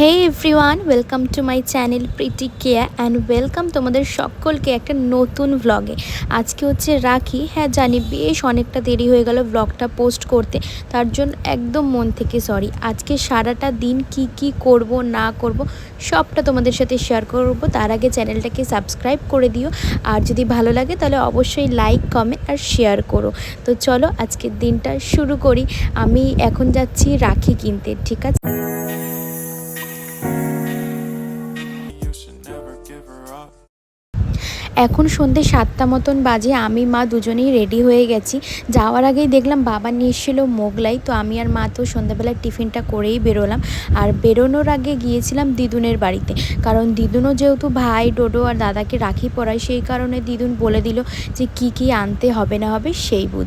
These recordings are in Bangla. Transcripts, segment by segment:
Hey everyone, welcome to my channel pretty care and welcome তোমাদের সকলকে একটা নতুন ভ্লগে। আজকে হচ্ছে রাখি। হ্যাঁ জানি বেশ অনেকটা দেরি হয়ে গেল ভ্লগটা পোস্ট করতে, তার জন্য একদম মন থেকে সরি। আজকে সারাটা দিন কি করব না করব সবটা তোমাদের সাথে শেয়ার করব। তার আগে চ্যানেলটাকে সাবস্ক্রাইব করে দিও, আর যদি ভালো লাগে তাহলে অবশ্যই লাইক কমেন্ট আর শেয়ার করো। তো চলো আজকের দিনটা শুরু করি। আমি এখন যাচ্ছি রাখি কিনতে, ঠিক আছে। এখন সন্ধ্যে 7টা মতন বাজে। আমি মা দুজনেই রেডি হয়ে গেছি। যাওয়ার আগেই দেখলাম বাবা নিয়ে এসেছিলো মোগলাই, তো আমি আর মা তো সন্ধ্যাবেলায় টিফিনটা করেই বেরোলাম। আর বেরোনোর আগে গিয়েছিলাম দিদুনের বাড়িতে, কারণ দিদুনও যেহেতু ভাই ডোডো আর দাদাকে রাখি পরায়, সেই কারণে দিদুন বলে দিল যে কি আনতে হবে না হবে সেই বুঝ।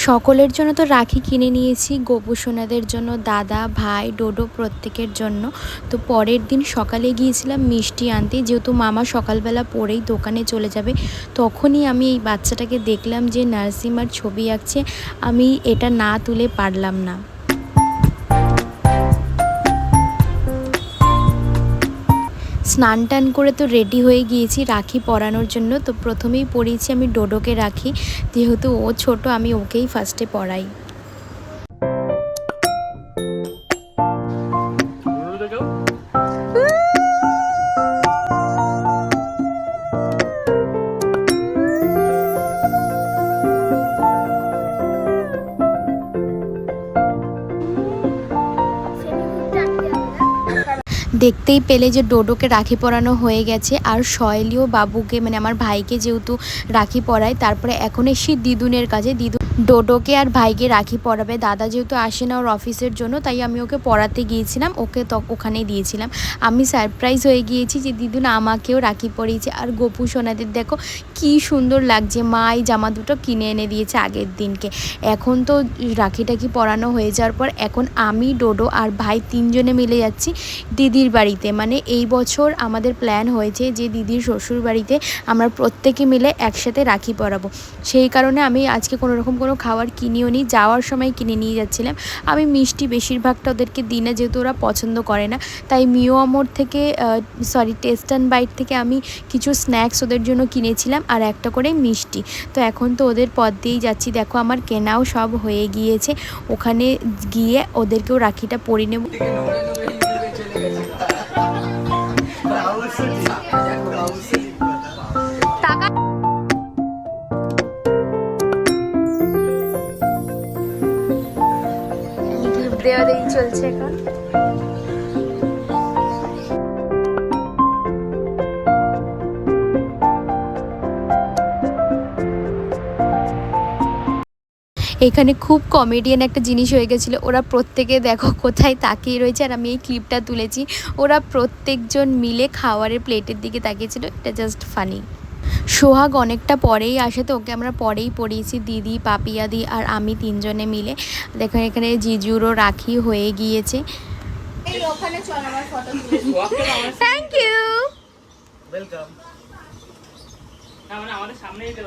সকলের জন্য তো রাখি কিনে নিয়েছি, গোপু সোনাদের জন্য, দাদা ভাই ডোডো প্রত্যেকের জন্য। তো পরের দিন সকালে গিয়েছিলাম মিষ্টি আনতে, যেহেতু মামা সকালবেলা পরেই দোকানে চলে যাবে। তখনই আমি এই বাচ্চাটাকে দেখলাম যে নার্সিমার ছবি আঁকছে। আমি এটা না তুলে পারলাম না। স্নান টান করে তো রেডি হয়ে গিয়েছি রাখি পরানোর জন্য। তো প্রথমেই পরিয়েছি আমি ডোডোকে রাখি, যেহেতু ও ছোট আমি ওকেই ফার্স্টে পরাই। দেখতেই পেলে যে ডোডোকে রাখি পরানো হয়ে গেছে, আর শয়েলিও বাবুকে মানে আমার ভাইকে যেহেতু রাখি পরায়। তারপরে এখন এসে দিদুনের কাছে, দিদু ডোডোকে আর ভাইকে রাখি পরাবে। দাদা যেহেতু আসে না ওর অফিসের জন্য, তাই আমি ওকে পরাতে গিয়েছিলাম, ওকে তো ওখানেই দিয়েছিলাম। আমি সারপ্রাইজ হয়ে গিয়েছি যে দিদুন আমাকেও রাখি পরিয়েছে। আর গোপু সোনাদের দেখো কি সুন্দর লাগছে, মা এই জামা দুটো কিনে এনে দিয়েছে আগের দিনকে। এখন তো রাখিটাকি পরানো হয়ে যাওয়ার পর এখন আমি ডোডো আর ভাই তিনজনে মিলে যাচ্ছি দিদির বাড়িতে। মানে এই বছর আমাদের প্ল্যান হয়েছে যে দিদির শ্বশুর বাড়িতে আমরা প্রত্যেকে মিলে একসাথে রাখি পরাবো। সেই কারণে আমি আজকে কোনো রকম কোনো খাবার কিনিও নি, যাওয়ার সময় কিনে নিয়ে যাচ্ছিলাম। আমি মিষ্টি বেশিরভাগটা ওদেরকে দিই না, যেহেতু ওরা পছন্দ করে না। তাই মিও আমোর থেকে টেস্ট অ্যান্ড বাইট থেকে আমি কিছু স্ন্যাক্স ওদের জন্য কিনেছিলাম, আর একটা করে মিষ্টি। তো এখন তো ওদের পথ দিয়েই যাচ্ছি। দেখো আমার কেনাও সব হয়ে গিয়েছে, ওখানে গিয়ে ওদেরকেও রাখিটা পরিয়ে নেব। দেওয়া দেই চলছে এখন। এখানে খুব কমেডিয়ান একটা জিনিস হয়ে গেছিলো। ওরা প্রত্যেকে দেখো কোথায় তাকিয়ে রয়েছে, আর আমি এই ক্লিপটা তুলেছি। ওরা প্রত্যেকজন মিলে খাওয়ারের প্লেটের দিকে তাকিয়েছিল, এটা জাস্ট ফানি। সোহাগ অনেকটা পরেই আসে, তো ওকে আমরা পরেই পড়িয়েছি, দিদি পাপিয়াদি আর আমি তিনজনে মিলে। দেখো এখানে জিজুরও রাখি হয়ে গিয়েছে। Thank you. ওয়েলকাম। আমাদের সামনেই তো।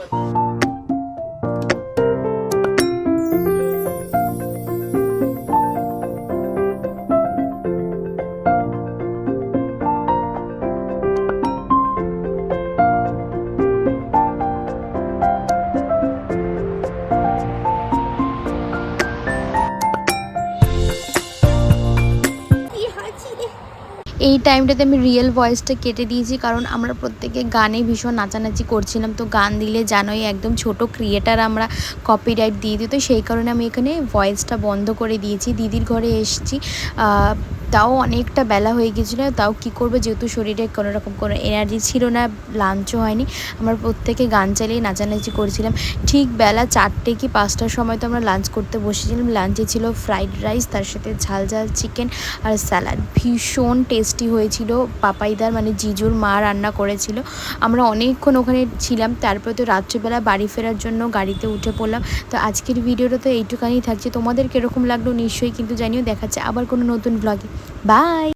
এই টাইমটাতে আমি রিয়েল ভয়েসটা কেটে দিয়েছি, কারণ আমরা প্রত্যেকে গানে ভীষণ নাচানাচি করছিলাম। তো গান দিলে জানোই একদম ছোট ক্রিয়েটার আমরা কপিরাইট দিয়ে দিই, তো সেই কারণে আমি এখানে ভয়েসটা বন্ধ করে দিয়েছি। দিদির ঘরে এসেছি, তাও অনেকটা বেলা হয়ে গেছিলো, তাও কি করবো যেহেতু শরীরে কোনো রকম কোনো এনার্জি ছিল না, লাঞ্চও হয়নি, আমরা প্রত্যেকে গান চালিয়ে নাচানাচি করেছিলাম। ঠিক বেলা 4টে কি 5টার সময় তো আমরা লাঞ্চ করতে বসেছিলাম। লাঞ্চে ছিল ফ্রাইড রাইস, তার সাথে ঝাল ঝাল চিকেন আর স্যালাড, ভীষণ টেস্টি হয়েছিল। পাপাইদার মানে জিজুর মা রান্না করেছিল। আমরা অনেকক্ষণ ওখানে ছিলাম, তারপরে তো রাত্রিবেলা বাড়ি ফেরার জন্য গাড়িতে উঠে পড়লাম। তো আজকের ভিডিওটা তো এইটুখানি থাকছে, তোমাদের কীরকম লাগলো নিশ্চয়ই কিন্তু জানিও। দেখাচ্ছে আবার কোনো নতুন ব্লগে। বাই।